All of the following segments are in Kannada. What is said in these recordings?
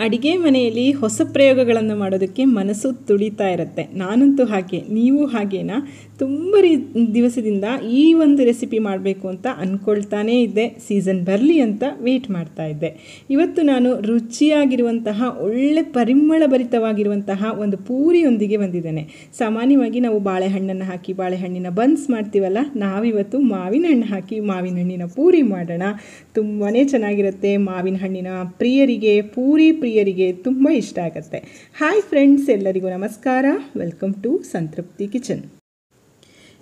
ಅಡಿಗೆ ಮನೆಯಲ್ಲಿ ಹೊಸ ಪ್ರಯೋಗಗಳನ್ನು ಮಾಡೋದಕ್ಕೆ ಮನಸ್ಸು ತುಡಿತಾ ಇರುತ್ತೆ. ನಾನಂತೂ ಹಾಗೆ, ನೀವು ಹಾಗೇನಾ? ತುಂಬ ದಿವಸದಿಂದ ಈ ಒಂದು ರೆಸಿಪಿ ಮಾಡಬೇಕು ಅಂತ ಅಂದ್ಕೊಳ್ತಾನೇ ಇದ್ದೆ. ಸೀಸನ್ ಬರಲಿ ಅಂತ ವೆಯ್ಟ್ ಮಾಡ್ತಾ ಇದ್ದೆ. ಇವತ್ತು ನಾನು ರುಚಿಯಾಗಿರುವಂತಹ ಒಳ್ಳೆ ಪರಿಮಳಭರಿತವಾಗಿರುವಂತಹ ಒಂದು ಪೂರಿಯೊಂದಿಗೆ ಬಂದಿದ್ದೇನೆ. ಸಾಮಾನ್ಯವಾಗಿ ನಾವು ಬಾಳೆಹಣ್ಣನ್ನು ಹಾಕಿ ಬಾಳೆಹಣ್ಣಿನ ಬನ್ಸ್ ಮಾಡ್ತೀವಲ್ಲ, ನಾವಿವತ್ತು ಮಾವಿನ ಹಣ್ಣು ಹಾಕಿ ಮಾವಿನ ಹಣ್ಣಿನ ಪೂರಿ ಮಾಡೋಣ. ತುಂಬಾ ಚೆನ್ನಾಗಿರುತ್ತೆ. ಮಾವಿನ ಹಣ್ಣಿನ ಪ್ರಿಯರಿಗೆ ತುಂಬ ಇಷ್ಟ ಆಗುತ್ತೆ. ಹಾಯ್ ಫ್ರೆಂಡ್ಸ್, ಎಲ್ಲರಿಗೂ ನಮಸ್ಕಾರ. ವೆಲ್ಕಮ್ ಟು ಸಂತೃಪ್ತಿ ಕಿಚನ್.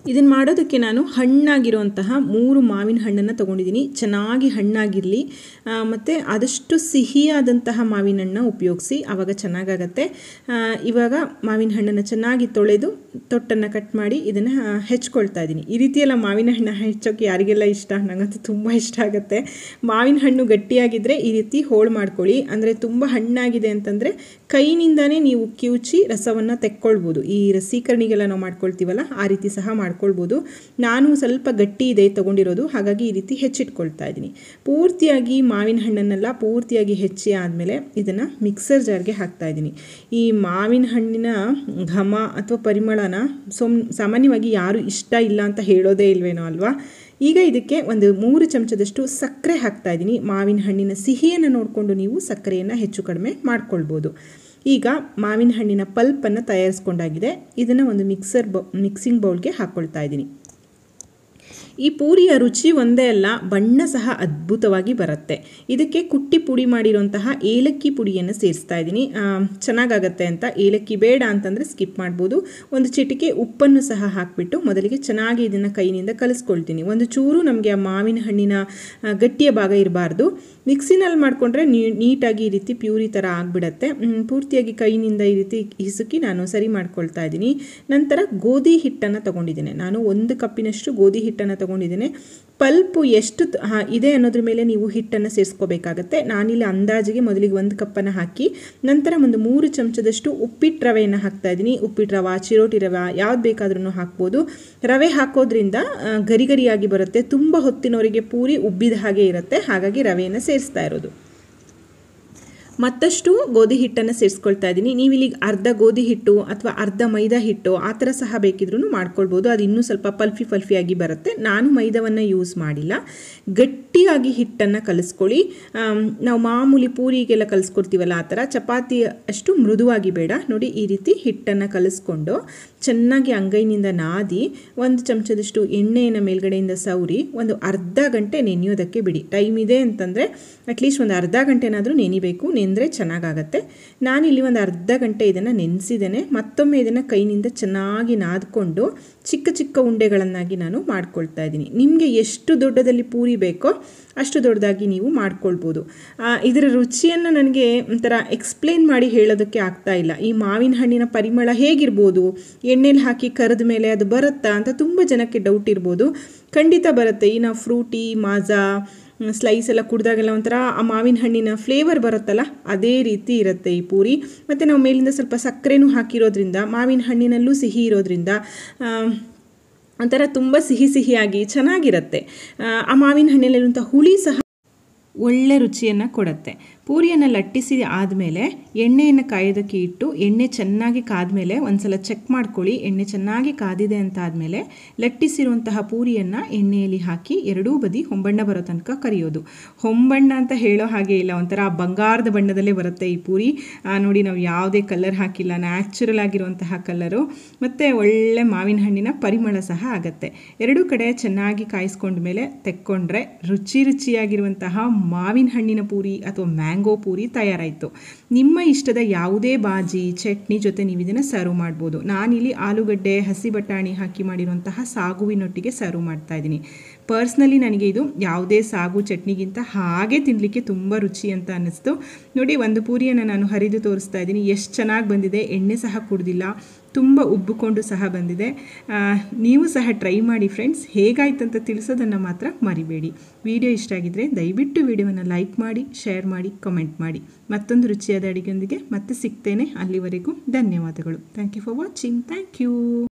ಇದನ್ನು ಮಾಡೋದಕ್ಕೆ ನಾನು ಹಣ್ಣಾಗಿರುವಂತಹ 3 ಮಾವಿನ ಹಣ್ಣನ್ನು ತೊಗೊಂಡಿದ್ದೀನಿ. ಚೆನ್ನಾಗಿ ಹಣ್ಣಾಗಿರಲಿ ಮತ್ತು ಆದಷ್ಟು ಸಿಹಿಯಾದಂತಹ ಮಾವಿನ ಹಣ್ಣನ್ನು ಉಪಯೋಗಿಸಿ, ಆವಾಗ ಚೆನ್ನಾಗಾಗತ್ತೆ. ಇವಾಗ ಮಾವಿನ ಹಣ್ಣನ್ನು ಚೆನ್ನಾಗಿ ತೊಳೆದು ತೊಟ್ಟನ್ನು ಕಟ್ ಮಾಡಿ ಇದನ್ನು ಹೆಚ್ಕೊಳ್ತಾ ಇದ್ದೀನಿ. ಈ ರೀತಿಯೆಲ್ಲ ಮಾವಿನ ಹಣ್ಣು ಹೆಚ್ಚೋಕ್ಕೆ ಯಾರಿಗೆಲ್ಲ ಇಷ್ಟ? ನನಗಂತೂ ತುಂಬ ಇಷ್ಟ ಆಗುತ್ತೆ. ಮಾವಿನ ಹಣ್ಣು ಗಟ್ಟಿಯಾಗಿದ್ದರೆ ಈ ರೀತಿ ಹೋಳು ಮಾಡ್ಕೊಳ್ಳಿ. ಅಂದರೆ ತುಂಬ ಹಣ್ಣಾಗಿದೆ ಅಂತಂದರೆ ಕೈನಿಂದನೇ ನೀವು ಕಿವುಚಿ ರಸವನ್ನು ತೆಕ್ಕೊಳ್ಬೋದು. ಈ ರಸೀಕರಣಿಗೆಲ್ಲ ನಾವು ಮಾಡ್ಕೊಳ್ತೀವಲ್ಲ, ಆ ರೀತಿ ಸಹ ಮಾಡ್ಕೊಳ್ಬೋದು. ನಾನು ಸ್ವಲ್ಪ ಗಟ್ಟಿ ಇದೆ ತೊಗೊಂಡಿರೋದು, ಹಾಗಾಗಿ ಈ ರೀತಿ ಹೆಚ್ಚಿಟ್ಕೊಳ್ತಾ ಇದ್ದೀನಿ. ಪೂರ್ತಿಯಾಗಿ ಮಾವಿನ ಹಣ್ಣನ್ನೆಲ್ಲ ಪೂರ್ತಿಯಾಗಿ ಹೆಚ್ಚಿ ಆದಮೇಲೆ ಇದನ್ನು ಮಿಕ್ಸರ್ ಜಾರ್ಗೆ ಹಾಕ್ತಾ ಇದ್ದೀನಿ. ಈ ಮಾವಿನ ಹಣ್ಣಿನ ಘಮ ಅಥವಾ ಪರಿಮಳನ ಸಾಮಾನ್ಯವಾಗಿ ಯಾರು ಇಷ್ಟ ಇಲ್ಲ ಅಂತ ಹೇಳೋದೇ ಇಲ್ವೇನೋ ಅಲ್ವಾ? ಈಗ ಇದಕ್ಕೆ ಒಂದು 3 ಚಮಚದಷ್ಟು ಸಕ್ಕರೆ ಹಾಕ್ತಾ ಇದ್ದೀನಿ. ಮಾವಿನ ಹಣ್ಣಿನ ಸಿಹಿಯನ್ನು ನೋಡಿಕೊಂಡು ನೀವು ಸಕ್ಕರೆಯನ್ನು ಹೆಚ್ಚು ಕಡಿಮೆ ಮಾಡ್ಕೊಳ್ಬೋದು. ಈಗ ಮಾವಿನ ಹಣ್ಣಿನ ಪಲ್ಪನ್ನು ತಯಾರಿಸ್ಕೊಂಡಾಗಿದೆ. ಇದನ್ನು ಒಂದು ಮಿಕ್ಸಿಂಗ್ ಬೌಲ್ಗೆ ಹಾಕ್ಕೊಳ್ತಾ ಇದ್ದೀನಿ. ಈ ಪೂರಿಯ ರುಚಿ ಒಂದೇ ಅಲ್ಲ, ಬಣ್ಣ ಸಹ ಅದ್ಭುತವಾಗಿ ಬರುತ್ತೆ. ಇದಕ್ಕೆ ಕುಟ್ಟಿ ಪುಡಿ ಮಾಡಿರುವಂತಹ ಏಲಕ್ಕಿ ಪುಡಿಯನ್ನು ಸೇರಿಸ್ತಾ ಇದ್ದೀನಿ. ಚೆನ್ನಾಗಾಗತ್ತೆ ಅಂತ. ಏಲಕ್ಕಿ ಬೇಡ ಅಂತಂದರೆ ಸ್ಕಿಪ್ ಮಾಡ್ಬೋದು. ಒಂದು ಚಿಟಿಕೆ ಉಪ್ಪನ್ನು ಸಹ ಹಾಕಿಬಿಟ್ಟು ಮೊದಲಿಗೆ ಚೆನ್ನಾಗಿ ಇದನ್ನು ಕೈನಿಂದ ಕಲಿಸ್ಕೊಳ್ತೀನಿ. ಒಂದು ಚೂರು ನಮಗೆ ಆ ಮಾವಿನ ಹಣ್ಣಿನ ಗಟ್ಟಿಯ ಭಾಗ ಇರಬಾರ್ದು. ಮಿಕ್ಸಿನಲ್ಲಿ ಮಾಡಿಕೊಂಡ್ರೆ ನೀಟಾಗಿ ಈ ರೀತಿ ಪ್ಯೂರಿ ಥರ ಆಗಿಬಿಡತ್ತೆ. ಪೂರ್ತಿಯಾಗಿ ಕೈನಿಂದ ಈ ರೀತಿ ಹಿಸುಕಿ ನಾನು ಸರಿ ಮಾಡ್ಕೊಳ್ತಾ ಇದ್ದೀನಿ. ನಂತರ ಗೋಧಿ ಹಿಟ್ಟನ್ನು ತೊಗೊಂಡಿದ್ದೇನೆ. ನಾನು 1 ಕಪ್ಪಿನಷ್ಟು ಗೋಧಿ ಹಿಟ್ಟನ್ನು ತೊಗೊಂಡಿದ್ದೇನೆ. ಪಲ್ಪು ಎಷ್ಟು ಇದೆ ಅನ್ನೋದ್ರ ಮೇಲೆ ನೀವು ಹಿಟ್ಟನ್ನು ಸೇರಿಸ್ಕೋಬೇಕಾಗತ್ತೆ. ನಾನಿಲ್ಲಿ ಅಂದಾಜಿಗೆ ಮೊದಲಿಗೆ 1 ಕಪ್ಪನ್ನು ಹಾಕಿ ನಂತರ ಒಂದು 3 ಚಮಚದಷ್ಟು ಉಪ್ಪಿಟ್ಟು ರವೆಯನ್ನು ಹಾಕ್ತಾ ಇದ್ದೀನಿ. ಉಪ್ಪಿಟ್ಟು ರವೆ, ಚಿರೋಟಿ ರವೆ ಯಾವ್ದು ಬೇಕಾದ್ರೂ ಹಾಕ್ಬೋದು. ರವೆ ಹಾಕೋದ್ರಿಂದ ಗರಿಗರಿಯಾಗಿ ಬರುತ್ತೆ. ತುಂಬ ಹೊತ್ತಿನವರಿಗೆ ಪೂರಿ ಉಬ್ಬಿದ ಹಾಗೆ ಇರುತ್ತೆ, ಹಾಗಾಗಿ ರವೆಯನ್ನು ಸೇರಿಸ್ತಾ ಇರೋದು. ಮತ್ತಷ್ಟು ಗೋಧಿ ಹಿಟ್ಟನ್ನು ಸೇರಿಸ್ಕೊಳ್ತಾ ಇದ್ದೀನಿ. ನೀವಿಲ್ಲಿ ಅರ್ಧ ಗೋಧಿ ಹಿಟ್ಟು ಅಥವಾ ಅರ್ಧ ಮೈದಾ ಹಿಟ್ಟು ಆ ಥರ ಸಹ ಬೇಕಿದ್ರೂ ಮಾಡ್ಕೊಳ್ಬೋದು. ಅದು ಇನ್ನೂ ಸ್ವಲ್ಪ ಫಲ್ಫಿಯಾಗಿ ಬರುತ್ತೆ. ನಾನು ಮೈದಾವನ್ನು ಯೂಸ್ ಮಾಡಿಲ್ಲ. ಗಟ್ಟಿಯಾಗಿ ಹಿಟ್ಟನ್ನು ಕಲಿಸ್ಕೊಳ್ಳಿ. ನಾವು ಮಾಮೂಲಿ ಪೂರಿಗೆಲ್ಲ ಕಲಿಸ್ಕೊಡ್ತೀವಲ್ಲ ಆ ಥರ ಚಪಾತಿ ಅಷ್ಟು ಮೃದುವಾಗಿ ಬೇಡ. ನೋಡಿ, ಈ ರೀತಿ ಹಿಟ್ಟನ್ನು ಕಲಿಸ್ಕೊಂಡು ಚೆನ್ನಾಗಿ ಅಂಗೈನಿಂದ ನಾದಿ 1 ಚಮಚದಷ್ಟು ಎಣ್ಣೆಯನ್ನು ಮೇಲ್ಗಡೆಯಿಂದ ಸವರಿ ಒಂದು ಅರ್ಧ ಗಂಟೆ ನೆನೆಯೋದಕ್ಕೆ ಬಿಡಿ. ಟೈಮ್ ಇದೆ ಅಂತಂದರೆ ಅಟ್ಲೀಸ್ಟ್ ಒಂದು ಅರ್ಧ ಗಂಟೆನಾದರೂ ನೆನಿಬೇಕು. ನೆಂದರೆ ಚೆನ್ನಾಗಾಗತ್ತೆ. ನಾನಿಲ್ಲಿ ಒಂದು ಅರ್ಧ ಗಂಟೆ ಇದನ್ನು ನೆನೆಸಿದ್ದೇನೆ. ಮತ್ತೊಮ್ಮೆ ಇದನ್ನು ಕೈನಿಂದ ಚೆನ್ನಾಗಿ ನಾದ್ಕೊಂಡು ಚಿಕ್ಕ ಚಿಕ್ಕ ಉಂಡೆಗಳನ್ನಾಗಿ ನಾನು ಮಾಡ್ಕೊಳ್ತಾ ಇದ್ದೀನಿ. ನಿಮಗೆ ಎಷ್ಟು ದೊಡ್ಡದಲ್ಲಿ ಪೂರಿ ಬೇಕೋ ಅಷ್ಟು ದೊಡ್ಡದಾಗಿ ನೀವು ಮಾಡ್ಕೊಳ್ಬೋದು. ಇದರ ರುಚಿಯನ್ನು ನನಗೆ ಒಂಥರ ಎಕ್ಸ್ಪ್ಲೇನ್ ಮಾಡಿ ಹೇಳೋದಕ್ಕೆ ಆಗ್ತಾ ಇಲ್ಲ. ಈ ಮಾವಿನ ಹಣ್ಣಿನ ಪರಿಮಳ ಹೇಗಿರ್ಬೋದು, ಎಣ್ಣೆಲಿ ಹಾಕಿ ಕರೆದ ಮೇಲೆ ಅದು ಬರುತ್ತಾ ಅಂತ ತುಂಬ ಜನಕ್ಕೆ ಡೌಟ್ ಇರ್ಬೋದು. ಖಂಡಿತ ಬರುತ್ತೆ. ಈ ನಾವು ಫ್ರೂಟಿ, ಮಾಜಾ, ಸ್ಲೈಸ್ ಎಲ್ಲ ಕುಡಿದಾಗೆಲ್ಲ ಒಂಥರ ಆ ಮಾವಿನ ಹಣ್ಣಿನ ಫ್ಲೇವರ್ ಬರುತ್ತಲ್ಲ, ಅದೇ ರೀತಿ ಇರುತ್ತೆ ಈ ಪೂರಿ. ಮತ್ತು ನಾವು ಮೇಲಿಂದ ಸ್ವಲ್ಪ ಸಕ್ಕರೆನೂ ಹಾಕಿರೋದ್ರಿಂದ ಮಾವಿನ ಹಣ್ಣಿನಲ್ಲೂ ಸಿಹಿ ಇರೋದ್ರಿಂದ ಒಂಥರ ತುಂಬ ಸಿಹಿಯಾಗಿ ಚೆನ್ನಾಗಿರುತ್ತೆ. ಆ ಮಾವಿನ ಹಣ್ಣಿನಲ್ಲಿರುವಂಥ ಹುಳಿ ಸಹ ಒಳ್ಳೆ ರುಚಿಯನ್ನು ಕೊಡುತ್ತೆ. ಪೂರಿಯನ್ನು ಲಟ್ಟಿಸಿ ಆದಮೇಲೆ ಎಣ್ಣೆಯನ್ನು ಕಾಯೋದಕ್ಕೆ ಇಟ್ಟು ಎಣ್ಣೆ ಚೆನ್ನಾಗಿ ಕಾದ್ಮೇಲೆ ಒಂದ್ಸಲ ಚೆಕ್ ಮಾಡ್ಕೊಳ್ಳಿ. ಎಣ್ಣೆ ಚೆನ್ನಾಗಿ ಕಾದಿದೆ ಅಂತ ಆದಮೇಲೆ ಲಟ್ಟಿಸಿರುವಂತಹ ಪೂರಿಯನ್ನು ಎಣ್ಣೆಯಲ್ಲಿ ಹಾಕಿ ಎರಡೂ ಬದಿ ಹೊಂಬಣ್ಣ ಬರೋ ತನಕ ಕರಿಯೋದು. ಹೊಂಬಣ್ಣ ಅಂತ ಹೇಳೋ ಹಾಗೆ ಇಲ್ಲ, ಒಂಥರ ಬಂಗಾರದ ಬಣ್ಣದಲ್ಲೇ ಬರುತ್ತೆ ಈ ಪೂರಿ. ನೋಡಿ, ನಾವು ಯಾವುದೇ ಕಲರ್ ಹಾಕಿಲ್ಲ, ನ್ಯಾಚುರಲ್ ಆಗಿರುವಂತಹ ಕಲರು ಮತ್ತು ಒಳ್ಳೆ ಮಾವಿನ ಹಣ್ಣಿನ ಪರಿಮಳ ಸಹ ಆಗುತ್ತೆ. ಎರಡೂ ಕಡೆ ಚೆನ್ನಾಗಿ ಕಾಯಿಸ್ಕೊಂಡ್ಮೇಲೆ ತೆಕ್ಕೊಂಡ್ರೆ ರುಚಿಯಾಗಿರುವಂತಹ ಮಾವಿನ ಹಣ್ಣಿನ ಪೂರಿ ಅಥವಾ ಮ್ಯಾಂಗೋ ಪೂರಿ ತಯಾರಾಯಿತು. ನಿಮ್ಮ ಇಷ್ಟದ ಯಾವುದೇ ಬಾಜಿ, ಚಟ್ನಿ ಜೊತೆ ನೀವು ಇದನ್ನು ಸರ್ವ್ ಮಾಡ್ಬೋದು. ನಾನಿಲ್ಲಿ ಆಲೂಗಡ್ಡೆ, ಹಸಿ ಬಟಾಣಿ ಹಾಕಿ ಮಾಡಿರುವಂತಹ ಸಾಗುವಿನೊಟ್ಟಿಗೆ ಸರ್ವ್ ಮಾಡ್ತಾ ಇದ್ದೀನಿ. ಪರ್ಸ್ನಲಿ ನನಗೆ ಇದು ಯಾವುದೇ ಸಾಗು ಚಟ್ನಿಗಿಂತ ಹಾಗೆ ತಿನ್ನಲಿಕ್ಕೆ ತುಂಬ ರುಚಿ ಅಂತ ಅನ್ನಿಸ್ತು. ನೋಡಿ, ಒಂದು ಪೂರಿಯನ್ನು ನಾನು ಹರಿದು ತೋರಿಸ್ತಾ ಇದ್ದೀನಿ. ಎಷ್ಟು ಚೆನ್ನಾಗಿ ಬಂದಿದೆ. ಎಣ್ಣೆ ಸಹ ಕುಡ್ದಿಲ್ಲ, ತುಂಬ ಉಬ್ಬಿಕೊಂಡು ಸಹ ಬಂದಿದೆ. ನೀವು ಸಹ ಟ್ರೈ ಮಾಡಿ ಫ್ರೆಂಡ್ಸ್. ಹೇಗಾಯ್ತು ಅಂತ ತಿಳಿಸೋದನ್ನು ಮಾತ್ರ ಮರಿಬೇಡಿ. ವಿಡಿಯೋ ಇಷ್ಟ ಆಗಿದ್ದರೆ ದಯವಿಟ್ಟು ವಿಡಿಯೋವನ್ನು ಲೈಕ್ ಮಾಡಿ, ಶೇರ್ ಮಾಡಿ, ಕಮೆಂಟ್ ಮಾಡಿ. ಮತ್ತೊಂದು ರುಚಿಯಾದ ಅಡುಗೆಯೊಂದಿಗೆ ಮತ್ತೆ ಸಿಗ್ತೇನೆ. ಅಲ್ಲಿವರೆಗೂ ಧನ್ಯವಾದಗಳು. Thank you for watching. Thank you.